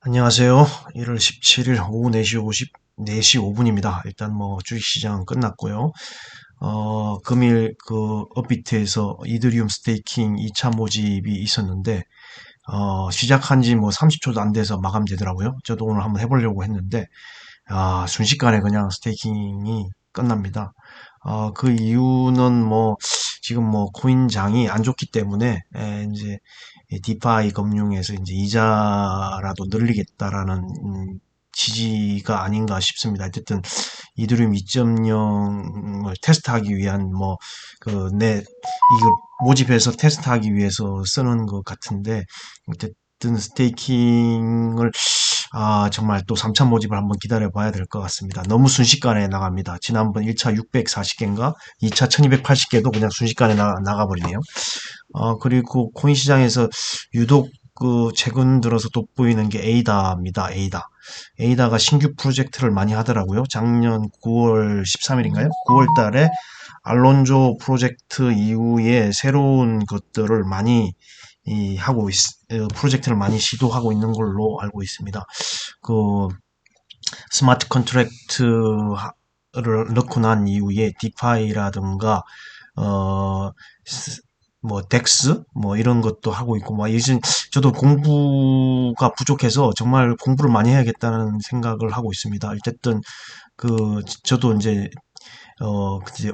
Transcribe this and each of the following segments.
안녕하세요. 1월 17일 오후 4시 5분입니다. 일단 뭐 주식시장 끝났고요. 금일 그 업비트에서 이더리움 스테이킹 2차 모집이 있었는데, 시작한 지 뭐 30초도 안 돼서 마감되더라고요. 저도 오늘 한번 해보려고 했는데, 순식간에 그냥 스테이킹이 끝납니다. 그 이유는 뭐, 지금 뭐, 코인장이 안 좋기 때문에, 이제, 디파이 금융에서 이제 이자라도 늘리겠다라는, 지지가 아닌가 싶습니다. 어쨌든, 이더리움 2.0을 테스트하기 위한 뭐, 이걸 모집해서 테스트하기 위해서 쓰는 것 같은데, 어쨌든 스테이킹을 정말 또 3차 모집을 한번 기다려 봐야 될 것 같습니다. 너무 순식간에 나갑니다. 지난번 1차 640개인가 2차 1280개도 그냥 순식간에 나가버리네요. 그리고 코인 시장에서 유독 그 최근 들어서 돋보이는 게 에이다입니다. 에이다. 에이다가 신규 프로젝트를 많이 하더라고요. 작년 9월 13일인가요? 9월 달에 알론조 프로젝트 이후에 새로운 것들을 많이 프로젝트를 많이 시도하고 있는 걸로 알고 있습니다. 그 스마트 컨트랙트를 넣고 난 이후에 디파이라든가 어, 뭐 덱스 뭐 이런 것도 하고 있고 뭐 요즘 저도 공부가 부족해서 정말 공부를 많이 해야겠다는 생각을 하고 있습니다. 어쨌든 저도 이제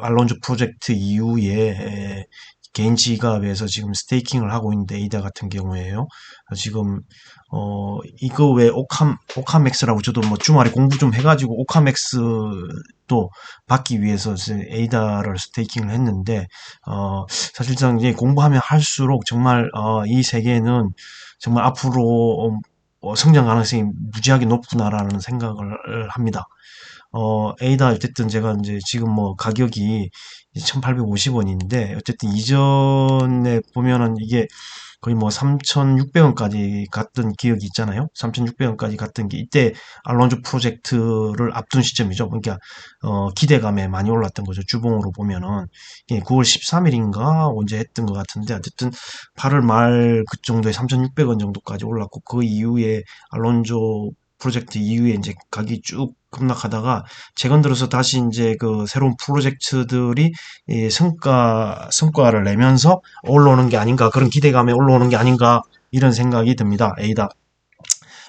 알론조 프로젝트 이후에 개인 지갑에서 지금 스테이킹을 하고 있는데 에이다 같은 경우에요. 지금 이거 외에 오카맥스라고 저도 뭐 주말에 공부 좀 해가지고 오카맥스도 받기 위해서 에이다를 스테이킹을 했는데 사실상 이제 공부하면 할수록 정말 이 세계는 정말 앞으로 성장 가능성이 무지하게 높구나라는 생각을 합니다. 에이다 어쨌든 제가 이제 지금 뭐 가격이 1,850원인데 어쨌든 이전에 보면은 이게 거의 뭐 3,600원까지 갔던 기억이 있잖아요. 3,600원까지 갔던 게 이때 알론조 프로젝트를 앞둔 시점이죠. 그러니까 기대감에 많이 올랐던 거죠. 주봉으로 보면은 9월 13일인가 언제 했던 것 같은데 어쨌든 8월 말 그 정도에 3,600원 정도까지 올랐고 그 이후에 알론조 프로젝트 이후에 이제 가격이 쭉 급락하다가 최근 들어서 다시 이제 그 새로운 프로젝트들이 이 성과를 내면서 올라오는 게 아닌가 그런 기대감에 올라오는 게 아닌가 이런 생각이 듭니다.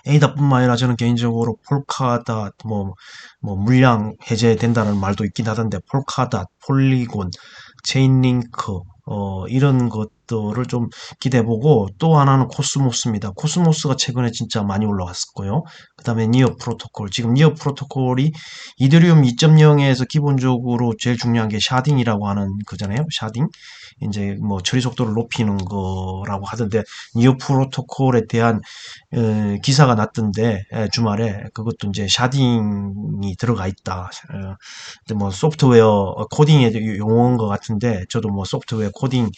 에이다뿐만 아니라 저는 개인적으로 폴카닷 뭐 물량 해제된다는 말도 있긴 하던데 폴카닷, 폴리곤, 체인링크 이런 것들을 좀 기대해보고 또 하나는 코스모스입니다. 코스모스가 최근에 진짜 많이 올라왔었고요. 그 다음에 니어 프로토콜. 지금 니어 프로토콜이 이더리움 2.0에서 기본적으로 제일 중요한 게 샤딩이라고 하는 거잖아요. 샤딩. 이제 뭐 처리 속도를 높이는 거라고 하던데 니어 프로토콜에 대한 기사가 났던데 주말에 그것도 이제 샤딩이 들어가 있다. 근데 뭐 소프트웨어 코딩의 용어인 것 같은데 저도 뭐 소프트웨어 코딩을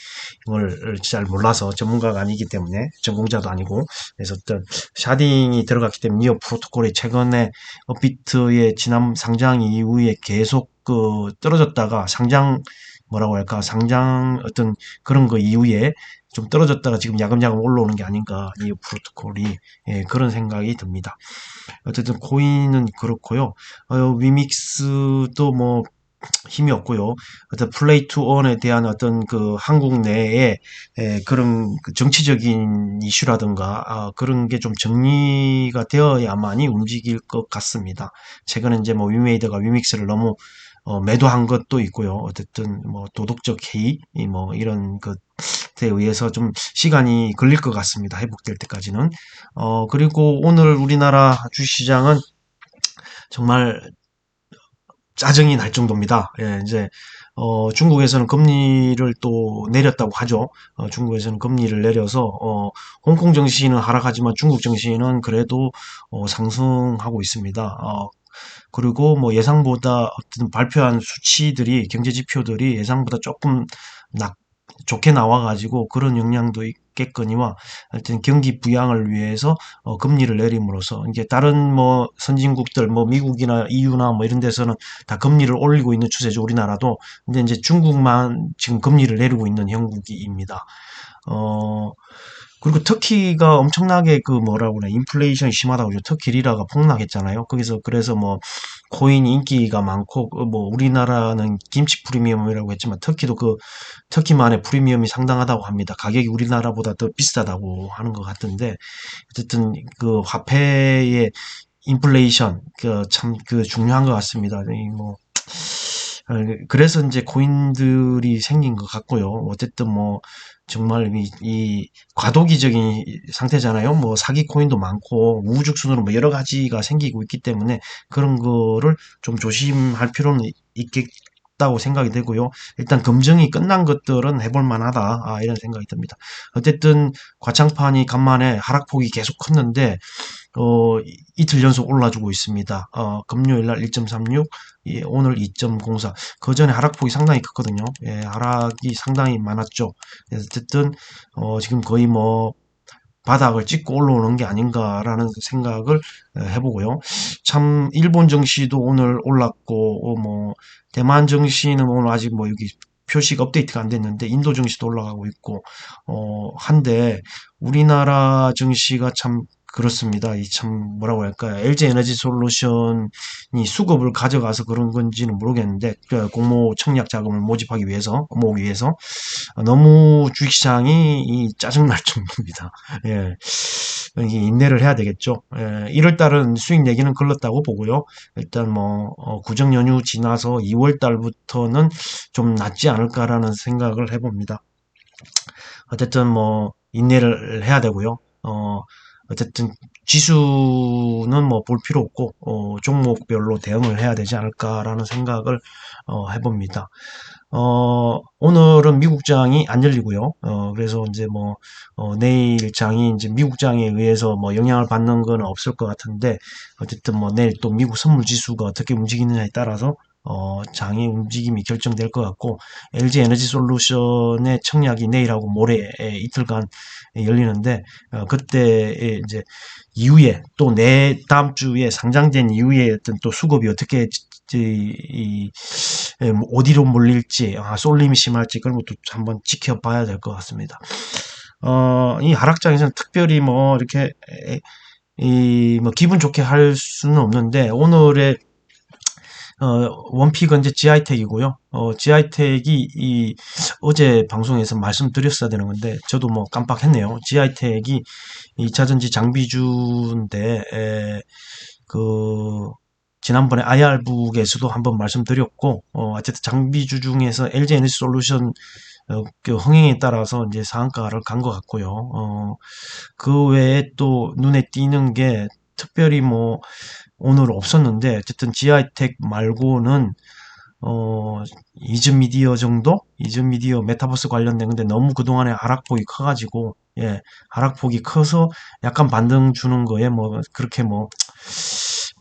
잘 몰라서 전문가가 아니기 때문에 전공자도 아니고 그래서 어떤 샤딩이 들어갔기 때문에 니어 프로토콜이 최근에 업비트의 지난 상장 이후에 계속 떨어졌다가 뭐라고 할까 상장 어떤 그런 거 이후에 좀 떨어졌다가 지금 야금야금 올라오는 게 아닌가 이 프로토콜이 그런 생각이 듭니다. 어쨌든 코인은 그렇고요. 위믹스도 뭐 힘이 없고요. 어떤 플레이 투 언에 대한 어떤 그 한국 내에 그런 그 정치적인 이슈라든가 그런 게 좀 정리가 되어야만이 움직일 것 같습니다. 최근에 이제 뭐 위메이드가 위믹스를 너무 매도한 것도 있고요. 어쨌든 뭐 도덕적 해이 뭐 이런 것에 의해서 좀 시간이 걸릴 것 같습니다. 회복될 때까지는. 그리고 오늘 우리나라 주식시장은 정말 짜증이 날 정도입니다. 예, 이제 중국에서는 금리를 또 내렸다고 하죠. 중국에서는 금리를 내려서 홍콩 증시는 하락하지만 중국 증시는 그래도 상승하고 있습니다. 그리고 뭐 예상보다 어떤 발표한 수치들이 경제 지표들이 예상보다 조금 낙 좋게 나와가지고 그런 영향도 있겠거니와 하여튼 경기 부양을 위해서 금리를 내림으로써 이제 다른 뭐 선진국들 뭐 미국이나 EU나 뭐 이런 데서는 다 금리를 올리고 있는 추세죠. 우리나라도. 근데 이제 중국만 지금 금리를 내리고 있는 형국입니다. 어, 그리고 터키가 엄청나게 그 뭐라고 그래 인플레이션이 심하다고 그러죠. 터키 리라가 폭락했잖아요. 거기서 그래서 뭐 코인 인기가 많고 뭐 우리나라는 김치 프리미엄이라고 했지만 터키도 그 터키만의 프리미엄이 상당하다고 합니다. 가격이 우리나라보다 더 비싸다고 하는 것 같은데 어쨌든 그 화폐의 인플레이션 그 참 그 중요한 것 같습니다. 이뭐 그래서 이제 코인들이 생긴 것 같고요. 어쨌든 뭐 정말 이 과도기적인 상태잖아요. 뭐 사기 코인도 많고 우후죽순으로 뭐 여러 가지가 생기고 있기 때문에 그런 거를 좀 조심할 필요는 있겠다고 생각이 되고요. 일단 검증이 끝난 것들은 해볼 만하다. 이런 생각이 듭니다. 어쨌든 과창판이 간만에 하락폭이 계속 컸는데 이틀 연속 올라주고 있습니다. 금요일 날 1.36, 예, 오늘 2.04. 그 전에 하락폭이 상당히 컸거든요. 예, 하락이 상당히 많았죠. 그래서 어쨌든, 지금 거의 뭐, 바닥을 찍고 올라오는 게 아닌가라는 생각을 해보고요. 참, 일본 증시도 오늘 올랐고, 뭐, 대만 증시는 오늘 아직 뭐 여기 표시가 업데이트가 안 됐는데, 인도 증시도 올라가고 있고, 한데, 우리나라 증시가 참 그렇습니다. 이 참 뭐라고 할까요? LG 에너지 솔루션이 수급을 가져가서 그런 건지는 모르겠는데 그 공모 청약 자금을 모집하기 위해서 모으기 위해서 너무 주식시장이 짜증날 정도입니다. 예, 이게 인내를 해야 되겠죠. 예, 1월 달은 수익 내기는 걸렀다고 보고요. 일단 뭐 구정 연휴 지나서 2월 달부터는 좀 낫지 않을까라는 생각을 해봅니다. 어쨌든 뭐 인내를 해야 되고요. 어쨌든 지수는 뭐 볼 필요 없고 종목별로 대응을 해야 되지 않을까라는 생각을 해봅니다. 오늘은 미국 장이 안 열리고요. 그래서 이제 뭐 내일 장이 이제 미국 장에 의해서 뭐 영향을 받는 건 없을 것 같은데 어쨌든 뭐 내일 또 미국 선물 지수가 어떻게 움직이느냐에 따라서 장의 움직임이 결정될 것 같고 LG 에너지 솔루션의 청약이 내일하고 모레 이틀간 열리는데 그때 이제 이후에 또 다음 주에 상장된 이후에 어떤 또 수급이 어떻게 뭐 어디로 몰릴지 쏠림이 심할지 그런 것도 한번 지켜봐야 될 것 같습니다. 이 하락장에서는 특별히 뭐 이렇게 뭐 기분 좋게 할 수는 없는데 오늘의 원픽은 이제 GI텍이고요. GI텍이 어제 방송에서 말씀드렸어야 되는 건데 저도 뭐 깜빡했네요. GI텍이 2차전지 장비주인데 그 지난번에 IR북에서도 한번 말씀드렸고 어쨌든 장비주 중에서 LG 에너지 솔루션 그 흥행에 따라서 이제 상한가를 간 것 같고요. 그 외에 또 눈에 띄는 게 특별히 뭐 오늘 없었는데 어쨌든 GI텍 말고는 이즈미디어 정도? 이즈미디어 메타버스 관련된 건데 너무 그동안에 하락폭이 커가지고 예, 하락폭이 커서 약간 반등 주는 거에 뭐 그렇게 뭐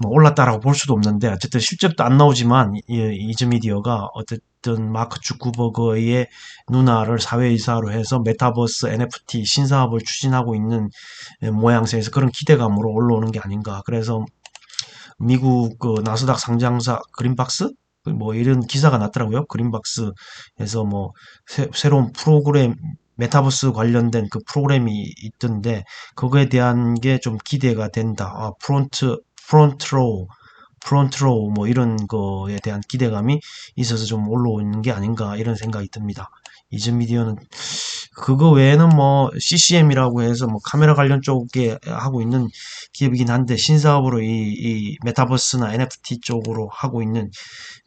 올랐다라고 볼 수도 없는데 어쨌든 실적도 안 나오지만 이즈미디어가 어쨌든 마크 주쿠버거의 누나를 사회이사로 해서 메타버스 NFT 신사업을 추진하고 있는 모양새에서 그런 기대감으로 올라오는 게 아닌가. 그래서 미국 그 나스닥 상장사 그린박스 뭐 이런 기사가 났더라고요. 그린박스에서 뭐 새로운 프로그램 메타버스 관련된 그 프로그램이 있던데 그거에 대한 게 좀 기대가 된다. 프론트로우 뭐 이런 거에 대한 기대감이 있어서 좀 올라오는 게 아닌가 이런 생각이 듭니다. 이즈미디어는 그거 외에는 뭐 CCM이라고 해서 뭐 카메라 관련 쪽에 하고 있는 기업이긴 한데 신사업으로 이 메타버스나 NFT 쪽으로 하고 있는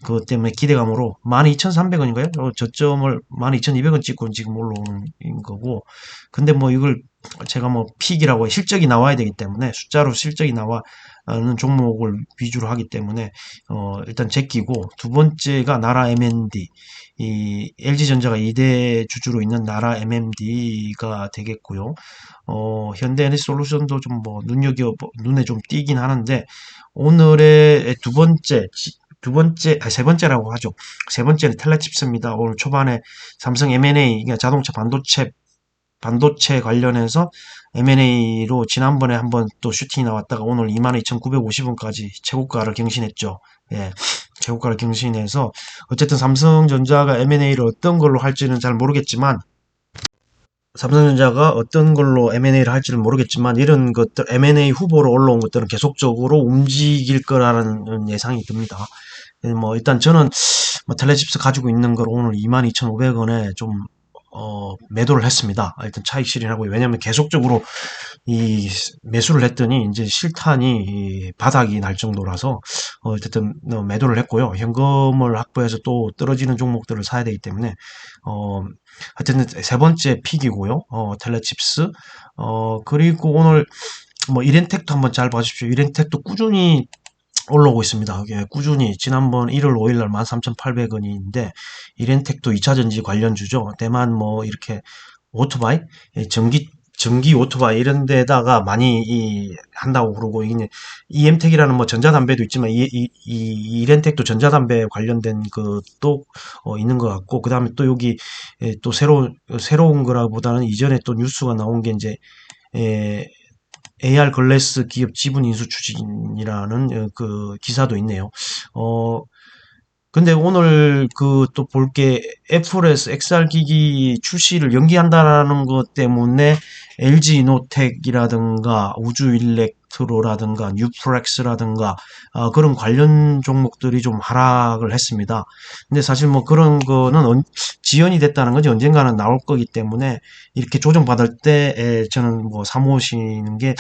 그것 때문에 기대감으로 12,300원인가요? 저점을 12,200원 찍고 지금 올라오는 거고 근데 뭐 이걸 제가 뭐 픽이라고 실적이 나와야 되기 때문에 숫자로 실적이 나와는 종목을 위주로 하기 때문에 일단 제끼고 두 번째가 나라 MND 이 LG전자가 2대 주주로 있는 나라 MMD가 되겠고요. 현대에너지솔루션도 좀 뭐 눈에 좀 띄긴 하는데 오늘의 세 번째라고 하죠. 세 번째는 텔레칩스입니다. 오늘 초반에 삼성 M&A, 그러니까 자동차 반도체 관련해서 M&A로 지난번에 한번 또 슈팅이 나왔다가 오늘 22,950원까지 최고가를 경신했죠. 예, 최고가를 경신해서 어쨌든 삼성전자가 M&A를 어떤 걸로 할지는 잘 모르겠지만 삼성전자가 어떤 걸로 M&A를 할지를 모르겠지만 이런 것들 M&A 후보로 올라온 것들은 계속적으로 움직일 거라는 예상이 듭니다. 뭐 일단 저는 뭐 텔레칩스 가지고 있는 걸 오늘 22,500원에 좀 매도를 했습니다. 일단 차익 실현하고 왜냐면 계속적으로 이 매수를 했더니 이제 실탄이 이 바닥이 날 정도라서 어쨌든 매도를 했고요. 현금을 확보해서 또 떨어지는 종목들을 사야 되기 때문에 어 하여튼 세 번째 픽이고요. 텔레칩스 그리고 오늘 뭐 이렌텍도 한번 잘 봐주십시오. 이렌텍도 꾸준히 올라오고 있습니다. 예, 꾸준히 지난번 1월 5일 날 13,800원인데 이렌텍도 2차전지 관련주죠. 대만 뭐 이렇게 오토바이, 예, 전기 오토바이 이런 데다가 많이 한다고 그러고 이게 EM텍이라는 뭐 전자담배도 있지만 이렌텍도 전자담배 관련된 것도 있는 것 같고 그다음에 또 여기 또 새로운 거라보다는 이전에 또 뉴스가 나온 게 이제 에, AR 글래스 기업 지분 인수 추진이라는 그 기사도 있네요. 어, 근데 오늘 그 또 볼 게 애플에서 XR 기기 출시를 연기한다라는 것 때문에 LG 이노텍이라든가 우주일렉트로라든가 뉴프렉스라든가 그런 관련 종목들이 좀 하락을 했습니다. 근데 사실 뭐 그런 거는 지연이 됐다는 건지 언젠가는 나올 거기 때문에 이렇게 조정받을 때 저는 뭐 사모으시는 게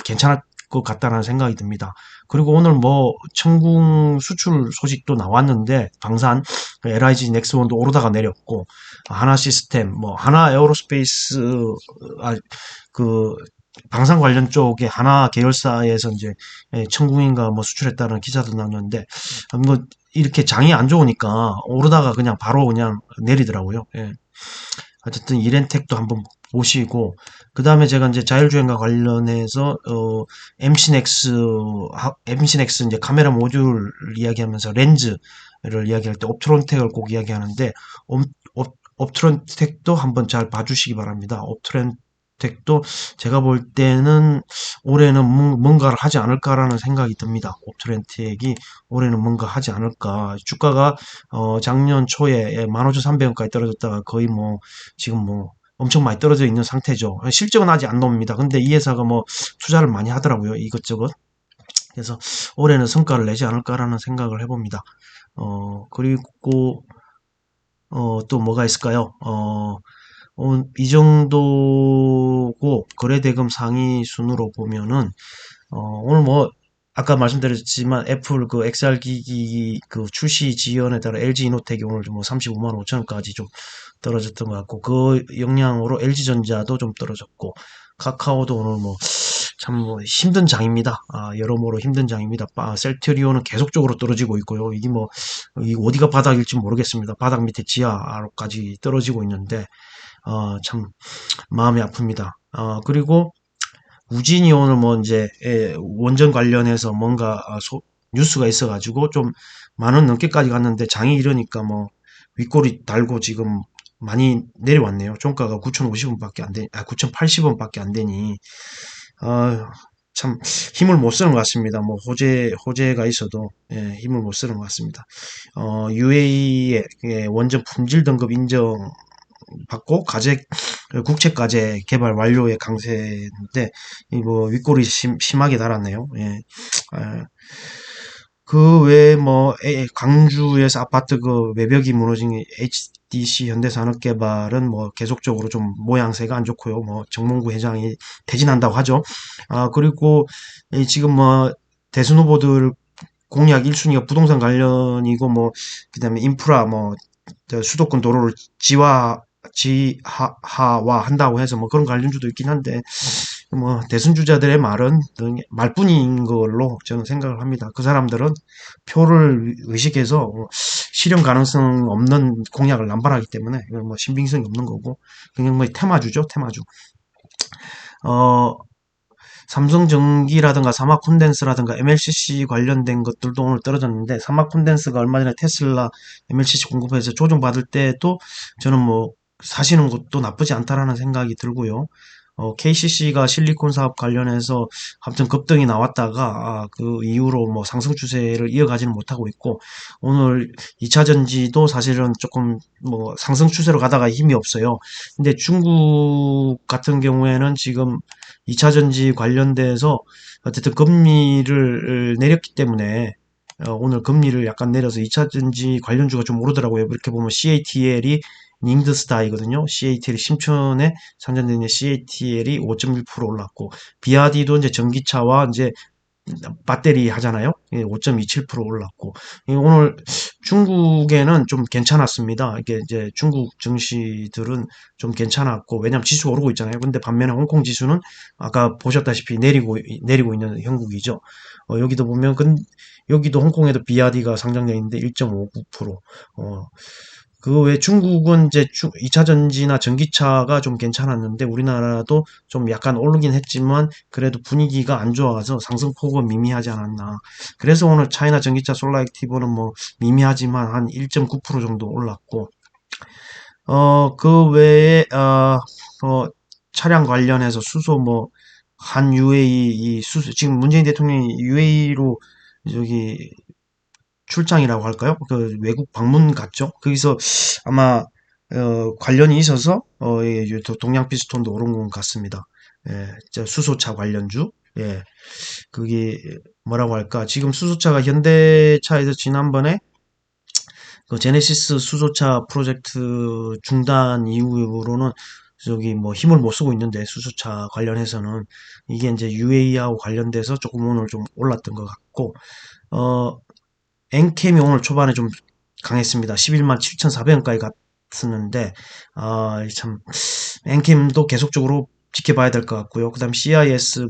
괜찮을 것 같다는 생각이 듭니다. 그리고 오늘 뭐 천궁 수출 소식도 나왔는데 방산 LIG 넥스원도 오르다가 내렸고 하나 시스템 뭐 하나 에어로스페이스 아, 그 방산 관련 쪽에 하나 계열사에서 이제 천궁인가 뭐 수출했다는 기사도 나왔는데 뭐 이렇게 장이 안 좋으니까 오르다가 그냥 바로 그냥 내리더라고요. 예. 어쨌든 이렌텍도 한번 보시고 그 다음에 제가 이제 자율주행과 관련해서 MC넥스 이제 카메라 모듈 이야기하면서 렌즈를 이야기할 때 옵트론텍을 꼭 이야기하는데 옵트론텍도 한번 잘 봐주시기 바랍니다. 옵트론텍도 제가 볼 때는 올해는 뭔가를 하지 않을까라는 생각이 듭니다. 옵트론텍이 올해는 뭔가 하지 않을까. 주가가 작년 초에 15,300원까지 떨어졌다가 거의 뭐 지금 뭐 엄청 많이 떨어져 있는 상태죠. 실적은 아직 안 나옵니다. 근데 이 회사가 뭐 투자를 많이 하더라고요. 이것저것. 그래서 올해는 성과를 내지 않을까라는 생각을 해봅니다. 그리고 또 뭐가 있을까요? 이 정도고 거래대금 상위 순으로 보면은 오늘 뭐 아까 말씀드렸지만 애플 그 XR 기기 그 출시 지연에 따라 LG 이노텍이 오늘 뭐 35만 5천원까지 좀 떨어졌던 것 같고 그 영향으로 LG전자도 좀 떨어졌고 카카오도 오늘 뭐 참 뭐 힘든 장입니다. 여러모로 힘든 장입니다. 셀트리온은 계속적으로 떨어지고 있고요. 이게 뭐 어디가 바닥일지 모르겠습니다. 바닥 밑에 지하로까지 떨어지고 있는데 참 마음이 아픕니다. 그리고 우진이 오늘 뭐 이제 원전 관련해서 뭔가 뉴스가 있어가지고 좀 만 원 넘게까지 갔는데 장이 이러니까 뭐 윗꼬리 달고 지금 많이 내려왔네요. 종가가 9,050원밖에 안 되, 9,080원밖에 안 되니 참 힘을 못 쓰는 것 같습니다. 뭐 호재가 있어도 힘을 못 쓰는 것 같습니다. UAE의 원전 품질 등급 인정 받고 국채과제 개발 완료의 강세인데 이거 윗골이 심하게 달았네요. 예. 그 외에 뭐 광주에서 아파트 그 외벽이 무너진 HDC 현대산업개발은 뭐 계속적으로 좀 모양새가 안 좋고요. 뭐 정몽구 회장이 퇴진한다고 하죠. 그리고 지금 뭐 대선 후보들 공약 1순위가 부동산 관련이고 뭐 그다음에 인프라 뭐 수도권 도로를 지하화 한다고 해서 뭐 그런 관련주도 있긴 한데 뭐 대선 주자들의 말은 말뿐인 걸로 저는 생각을 합니다. 그 사람들은 표를 의식해서 실현 가능성 없는 공약을 남발하기 때문에 이건 뭐 신빙성이 없는 거고 그냥 뭐 테마주죠, 테마주. 어 삼성전기라든가 사마콘덴스라든가 MLCC 관련된 것들도 오늘 떨어졌는데 사마콘덴스가 얼마 전에 테슬라 MLCC 공급해서 조정받을 때도 저는 뭐 사시는 것도 나쁘지 않다라는 생각이 들고요. KCC가 실리콘 사업 관련해서 아무튼 급등이 나왔다가 그 이후로 뭐 상승 추세를 이어가지는 못하고 있고, 오늘 2차 전지도 사실은 조금 뭐 상승 추세로 가다가 힘이 없어요. 근데 중국 같은 경우에는 지금 2차 전지 관련돼서 어쨌든 금리를 내렸기 때문에 오늘 금리를 약간 내려서 2차전지 관련주가 좀 오르더라고요. 이렇게 보면 CATL이 닝드스타이거든요. CATL이 심천에 상장되어 있는 CATL이 5.1% 올랐고, 비아디도 이제 전기차와 이제 배터리 하잖아요. 5.27% 올랐고, 오늘 중국에는 좀 괜찮았습니다. 이게 이제 중국 증시들은 좀 괜찮았고, 왜냐면 지수 오르고 있잖아요. 근데 반면에 홍콩 지수는 아까 보셨다시피 내리고 있는 형국이죠. 여기도 보면 여기도 홍콩에도 비아디가 상장되어 있는데 1.59%. 그 외 중국은 이제 2차 전지나 전기차가 좀 괜찮았는데 우리나라도 좀 약간 오르긴 했지만 그래도 분위기가 안 좋아서 상승폭은 미미하지 않았나. 그래서 오늘 차이나 전기차 솔라액티브는 뭐 미미하지만 한 1.9% 정도 올랐고, 그 외에 차량 관련해서 수소 뭐 한 UAE 이 수소 지금 문재인 대통령이 UAE로 저기 출장이라고 할까요? 그 외국 방문 갔죠. 거기서 아마 관련이 있어서 동양 피스톤도 오른 것 같습니다. 예, 수소차 관련주. 예, 그게 뭐라고 할까? 지금 수소차가 현대차에서 지난번에 그 제네시스 수소차 프로젝트 중단 이후로는 저기 뭐 힘을 못 쓰고 있는데, 수소차 관련해서는 이게 이제 UAE하고 관련돼서 조금 오늘 좀 올랐던 것 같고, 어 엔캠이 오늘 초반에 좀 강했습니다. 11만 7,400원까지 갔었는데, 참, 엔캠도 계속적으로 지켜봐야 될 것 같고요. 그 다음 CIS도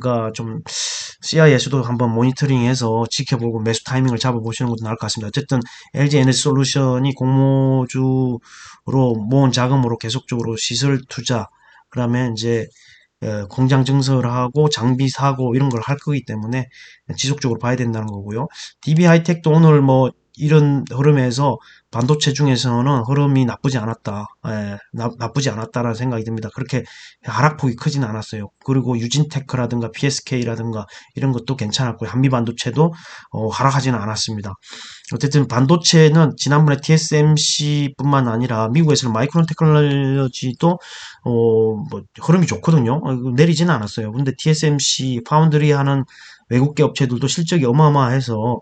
한번 모니터링해서 지켜보고 매수 타이밍을 잡아보시는 것도 나을 것 같습니다. 어쨌든 LG 에너지 솔루션이 공모주로 모은 자금으로 계속적으로 시설 투자, 그다음에 이제 공장 증설하고 장비 사고 이런 걸 할 거기 때문에 지속적으로 봐야 된다는 거고요. DB 하이텍도 오늘 뭐 이런 흐름에서 반도체 중에서는 흐름이 나쁘지 않았다. 나쁘지 않았다라는 생각이 듭니다. 그렇게 하락폭이 크진 않았어요. 그리고 유진테크라든가 PSK라든가 이런 것도 괜찮았고요. 한미반도체도 하락하지는 않았습니다. 어쨌든 반도체는 지난번에 TSMC뿐만 아니라 미국에서는 마이크론 테크놀로지도 뭐 흐름이 좋거든요. 내리지는 않았어요. 근데 TSMC 파운드리 하는 외국계 업체들도 실적이 어마어마해서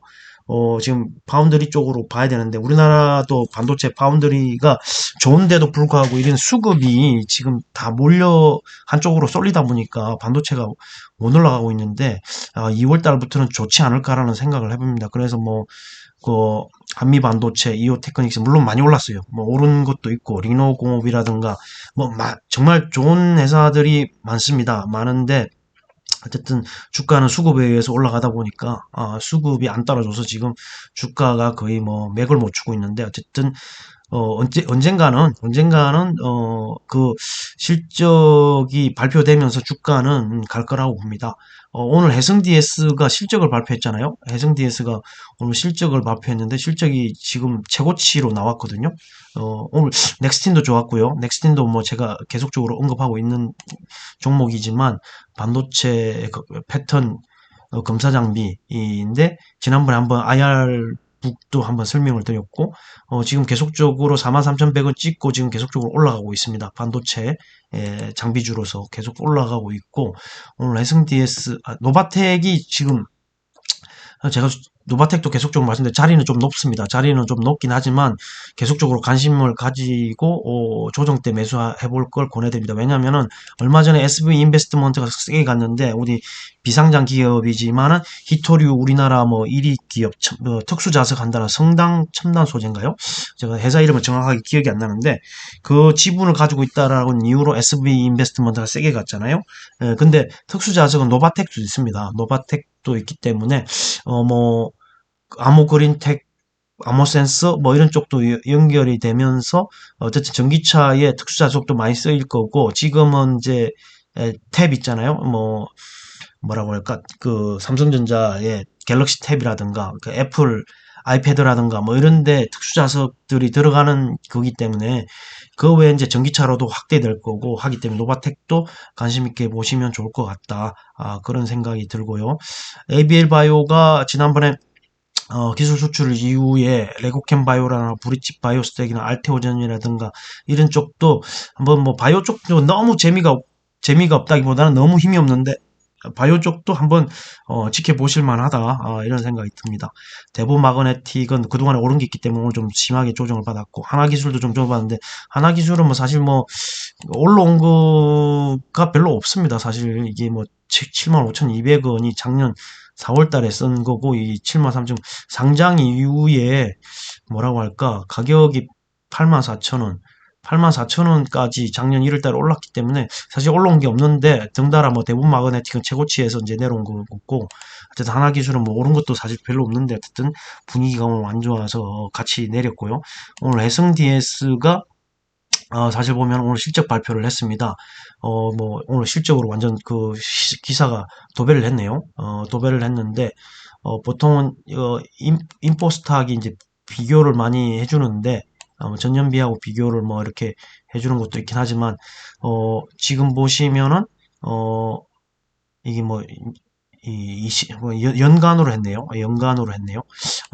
지금 파운드리 쪽으로 봐야 되는데, 우리나라도 반도체 파운드리가 좋은데도 불구하고 이런 수급이 지금 다 몰려 한쪽으로 쏠리다 보니까 반도체가 못 올라가고 있는데, 2월 달부터는 좋지 않을까라는 생각을 해봅니다. 그래서 뭐 그 한미 반도체, 이오 테크닉스 물론 많이 올랐어요. 뭐 오른 것도 있고 리노공업이라든가 뭐 정말 좋은 회사들이 많습니다. 많은데 어쨌든 주가는 수급에 의해서 올라가다 보니까 수급이 안 따라줘서 지금 주가가 거의 뭐 맥을 못 추고 있는데, 어쨌든 언젠가는 그 실적이 발표되면서 주가는 갈 거라고 봅니다. 오늘 해성 DS가 실적을 발표했잖아요. 해성 DS가 오늘 실적을 발표했는데 실적이 지금 최고치로 나왔거든요. 오늘 넥스틴도 좋았고요. 넥스틴도 뭐 제가 계속적으로 언급하고 있는 종목이지만 반도체 패턴 검사 장비인데, 지난번에 한번 IR 북도 한번 설명을 드렸고, 지금 계속적으로 43,100원 찍고 지금 계속적으로 올라가고 있습니다. 반도체 장비주로서 계속 올라가고 있고, 오늘 SMDS 노바텍이 지금 제가 노바텍도 계속적으로 말씀드린 자리는 좀 높습니다. 자리는 좀 높긴 하지만 계속적으로 관심을 가지고 조정 때 매수해 볼 걸 권해드립니다. 왜냐면은 얼마 전에 SV 인베스트먼트가 세게 갔는데, 우리 비상장 기업이지만은 히토류 우리나라 뭐 1위 기업 특수 자석한다는 성당 첨단 소재인가요? 제가 회사 이름은 정확하게 기억이 안 나는데 그 지분을 가지고 있다라는 이유로 SV 인베스트먼트가 세게 갔잖아요. 근데 특수 자석은 노바텍도 있습니다. 노바텍도 있기 때문에 뭐 아모그린텍, 아모센스 뭐 이런 쪽도 연결이 되면서 어쨌든 전기차에 특수자석도 많이 쓰일 거고, 지금은 이제 탭 있잖아요. 뭐라고 할까, 그 삼성전자의 갤럭시 탭이라든가 그 애플 아이패드라든가 뭐 이런데 특수 자석들이 들어가는 거기 때문에 그 외에 이제 전기차로도 확대될 거고 하기 때문에 노바텍도 관심 있게 보시면 좋을 것 같다. 그런 생각이 들고요. ABL 바이오가 지난번에 기술 수출 이후에 레고캠 바이오라나 브릿지 바이오스텍이나 알테오젠이라든가 이런 쪽도 한번 뭐 바이오 쪽도 너무 재미가 없다기보다는 너무 힘이 없는데 바이오 쪽도 한번 지켜보실 만하다, 이런 생각이 듭니다. 대부 마그네틱은 그동안에 오른 게 있기 때문에 오늘 좀 심하게 조정을 받았고 하나기술도 좀 조정받았는데 하나기술은 뭐 사실 뭐 올라온 거가 별로 없습니다. 사실 이게 뭐 75,200원이 작년 4월 달에 쓴 거고 이 73,000 상장 이후에 뭐라고 할까 가격이 84,000원 84,000원까지 작년 1월 달에 올랐기 때문에 사실 올라온 게 없는데 덩달아 뭐 대부분 마그네틱은 최고치에서 이제 내려온 거고 어쨌든 하나기술은 뭐 오른 것도 사실 별로 없는데 어쨌든 분위기가 오늘 안 좋아서 같이 내렸고요. 오늘 해성 DS가 사실 보면 오늘 실적 발표를 했습니다. 뭐, 오늘 실적으로 완전 그 기사가 도배를 했네요. 도배를 했는데, 보통은, 인포스탁이 이제 비교를 많이 해주는데, 전년비하고 비교를 뭐 이렇게 해주는 것도 있긴 하지만, 지금 보시면은, 어, 이게 뭐, 뭐 연간으로 했네요. 연간으로 했네요.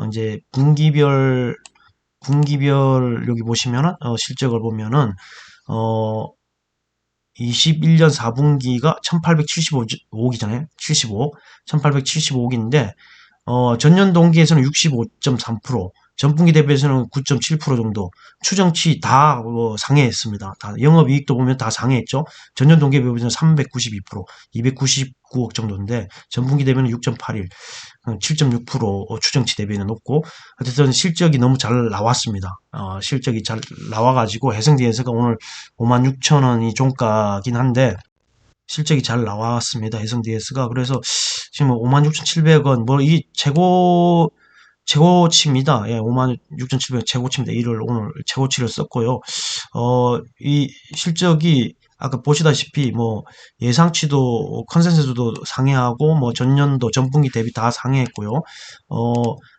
이제 분기별 여기 보시면은 실적을 보면은 어 21년 4분기가 1875억이잖아요. 75억. 1875억인데 전년 동기에서는 65.3%, 전분기 대비해서는 9.7% 정도, 추정치 다 상회했습니다. 다 영업이익도 보면 다 상회했죠. 전년 동기에 비해서는 392%, 299억 정도인데 전분기 대비는 6.81, 7.6% 추정치 대비는 높고 어쨌든 실적이 너무 잘 나왔습니다. 실적이 잘 나와가지고 해성DS가 오늘 56,000원이 종가긴 한데 실적이 잘 나왔습니다. 해성DS가. 그래서 지금 56,700원, 뭐, 이 최고치입니다. 예, 56,700원 최고치입니다. 이를 오늘 최고치를 썼고요. 이 실적이 아까 보시다시피 뭐 예상치도 컨센서스도 상회하고 뭐 전년도 전분기 대비 다 상회했고요.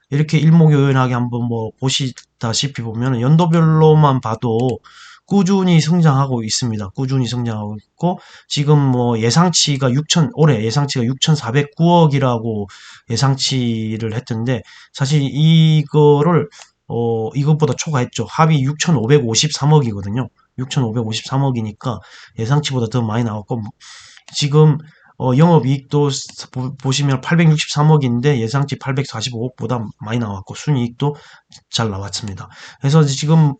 이렇게 일목요연하게 한번 뭐 보시다시피 보면 연도별로만 봐도 꾸준히 성장하고 있습니다. 꾸준히 성장하고 있고 지금 뭐 예상치가 올해 예상치가 6,409억이라고 예상치를 했던데 사실 이거를 이것보다 초과했죠. 합이 6,553억이거든요. 6,553억이니까 예상치보다 더 많이 나왔고 지금 영업이익도 보시면 863억인데 예상치 845억보다 많이 나왔고 순이익도 잘 나왔습니다. 그래서 지금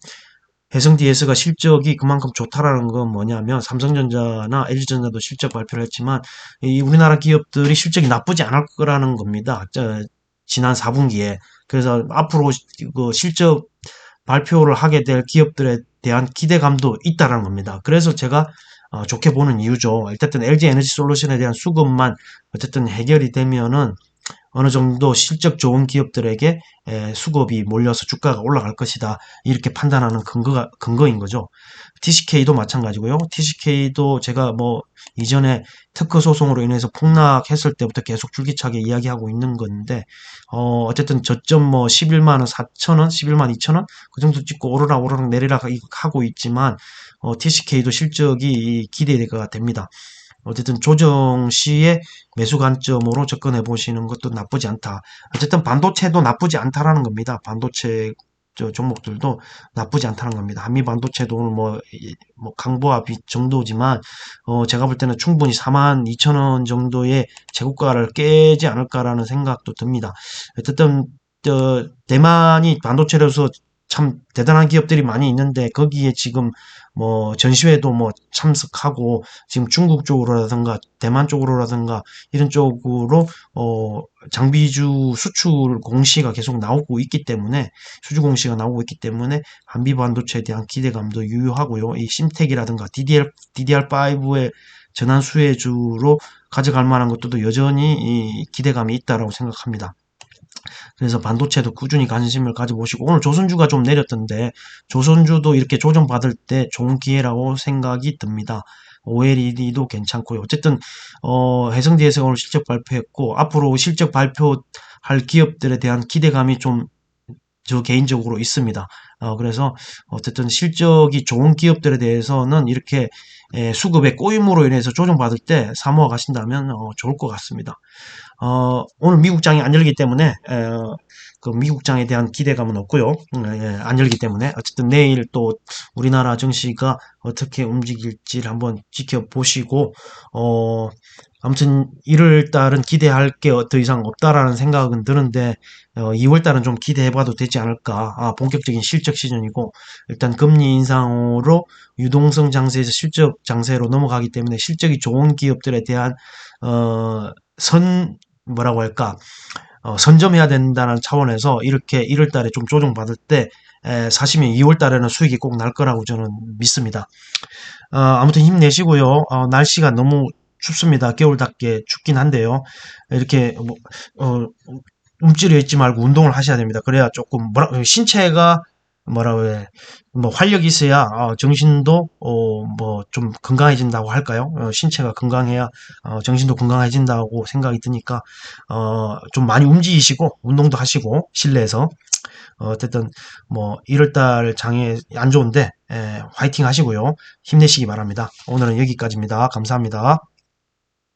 해성DS가 실적이 그만큼 좋다라는 건 뭐냐면 삼성전자나 LG전자도 실적 발표를 했지만 이 우리나라 기업들이 실적이 나쁘지 않을 거라는 겁니다. 지난 4분기에. 그래서 앞으로 그 실적 발표를 하게 될 기업들에 대한 기대감도 있다라는 겁니다. 그래서 제가 좋게 보는 이유죠. 어쨌든 LG 에너지 솔루션에 대한 수급만 어쨌든 해결이 되면은 어느 정도 실적 좋은 기업들에게 수급이 몰려서 주가가 올라갈 것이다. 이렇게 판단하는 근거인 거죠. TCK도 마찬가지고요. TCK도 제가 뭐 이전에 특허 소송으로 인해서 폭락했을 때부터 계속 줄기차게 이야기하고 있는 건데, 어쨌든 저점 뭐 11만 원 4천 원, 11만 2천 원 그 정도 찍고 오르락 내리락 하고 있지만, TCK도 실적이 기대가 됩니다. 어쨌든 조정 시에 매수 관점으로 접근해 보시는 것도 나쁘지 않다. 어쨌든 반도체도 나쁘지 않다라는 겁니다. 반도체 종목들도 나쁘지 않다는 겁니다. 한미 반도체도 오늘 뭐 강보합 정도지만 제가 볼 때는 충분히 42,000원 정도의 제고가를 깨지 않을까라는 생각도 듭니다. 어쨌든 대만이 반도체로서 참 대단한 기업들이 많이 있는데 거기에 지금 뭐 전시회도 뭐 참석하고 지금 중국 쪽으로라든가 대만 쪽으로라든가 이런 쪽으로 장비주 수출 공시가 계속 나오고 있기 때문에 수주 공시가 나오고 있기 때문에 한미 반도체에 대한 기대감도 유효하고요. 이 심텍이라든가 DDR5의 전환 수혜주로 가져갈 만한 것들도 여전히 이 기대감이 있다라고 생각합니다. 그래서 반도체도 꾸준히 관심을 가져보시고 오늘 조선주가 좀 내렸던데 조선주도 이렇게 조정받을 때 좋은 기회라고 생각이 듭니다. OLED도 괜찮고요. 어쨌든 해성DS가 오늘 실적 발표했고 앞으로 실적 발표할 기업들에 대한 기대감이 좀 저 개인적으로 있습니다. 그래서 어쨌든 실적이 좋은 기업들에 대해서는 이렇게 수급의 꼬임으로 인해서 조정받을 때 사모아 가신다면 좋을 것 같습니다. 오늘 미국장이 안 열리기 때문에 그 미국장에 대한 기대감은 없고요. 안 열리기 때문에 어쨌든 내일 또 우리나라 증시가 어떻게 움직일지 한번 지켜보시고 아무튼 1월 달은 기대할 게 더 이상 없다라는 생각은 드는데 2월 달은 좀 기대해봐도 되지 않을까. 본격적인 실적 시즌이고 일단 금리 인상으로 유동성 장세에서 실적 장세로 넘어가기 때문에 실적이 좋은 기업들에 대한 어, 선 뭐라고 할까 선점해야 된다는 차원에서 이렇게 1월 달에 좀 조정받을 때 사시면 2월 달에는 수익이 꼭 날 거라고 저는 믿습니다. 아무튼 힘내시고요. 날씨가 너무 춥습니다. 겨울답게 춥긴 한데요. 이렇게 뭐, 움츠려 있지 말고 운동을 하셔야 됩니다. 그래야 조금 신체가 뭐라고 해, 뭐 활력이 있어야 정신도 뭐 좀 건강해진다고 할까요? 신체가 건강해야 정신도 건강해진다고 생각이 드니까 좀 많이 움직이시고 운동도 하시고 실내에서 어쨌든 뭐 1월달 장에 안 좋은데 화이팅 하시고요. 힘내시기 바랍니다. 오늘은 여기까지입니다. 감사합니다.